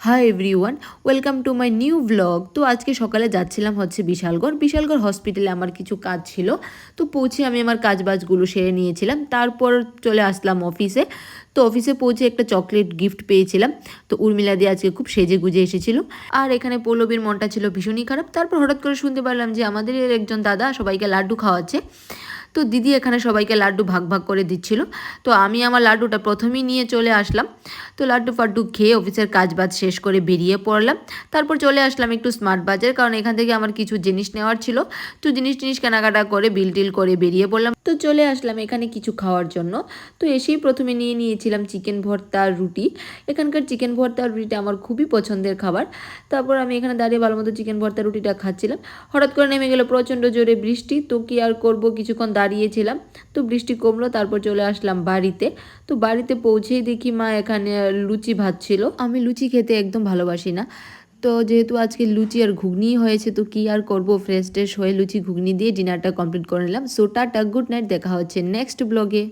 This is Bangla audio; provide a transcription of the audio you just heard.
Hi everyone, welcome to my new blog. তো আজকে সকালে যাচ্ছিলাম হচ্ছে বিশালগড় হসপিটালে আমার কিছু কাজ ছিল। তো পৌঁছে আমি আমার কাজবাজগুলো সেরে নিয়েছিলাম, তারপর চলে আসলাম অফিসে। তো অফিসে পৌঁছে একটা চকলেট গিফট পেয়েছিলাম। তো উর্মিলা দিয়ে আজকে খুব সেজে গুজে এসেছিলো। আর এখানে পল্লবীর মনটা ছিল ভীষণই খারাপ। তারপর হঠাৎ করে শুনতে পারলাম যে আমাদের একজন দাদা সবাইকে লাড্ডু খাওয়াচ্ছে। তো দিদি এখানে সবাইকে লাড্ডু ভাগ ভাগ করে দিচ্ছিল। তো আমি আমার লাড্ডুটা প্রথমেই নিয়ে চলে আসলাম। তো লাড্ডু ফাড্ডু খেয়ে অফিসের কাজ বাজ শেষ করে বেরিয়ে পড়লাম। তারপর চলে আসলাম একটু স্মার্ট বাজার, কারণ এখান থেকে আমার কিছু জিনিস নেওয়ার ছিল। তো জিনিস কেনাকাটা করে বিল টিল করে বেরিয়ে পড়লাম। তো চলে আসলাম এখানে কিছু খাওয়ার জন্য। তো এসেই প্রথমে নিয়ে নিয়েছিলাম চিকেন ভর্তা আর রুটি। এখানকার চিকেন ভর্তা আর রুটিটা আমার খুবই পছন্দের খাবার। তারপর আমি এখানে দাঁড়িয়ে ভালো মতো চিকেন ভর্তা রুটিটা খাচ্ছিলাম। হঠাৎ করে নেমে গেল প্রচণ্ড জোরে বৃষ্টি। তো কি আর করব, কিছুক্ষণ দাঁড়িয়েছিলাম। তো বৃষ্টি কমলো, তারপর চলে আসলাম বাড়িতে। তো বাড়িতে পৌঁছেই দেখি মা এখানে লুচি ভাজছিল। আমি লুচি খেতে একদম ভালোবাসি না। তো যেহেতু আজকে লুচি আর ঘুগনি হয়েছে, তো কি আর করব, ফ্রেশ ট্রেশ হয়ে লুচি ঘুগনি দিয়ে ডিনারটা কমপ্লিট করে নিলাম। সো টাটা, গুড নাইট, দেখা হচ্ছে নেক্সট ব্লগে।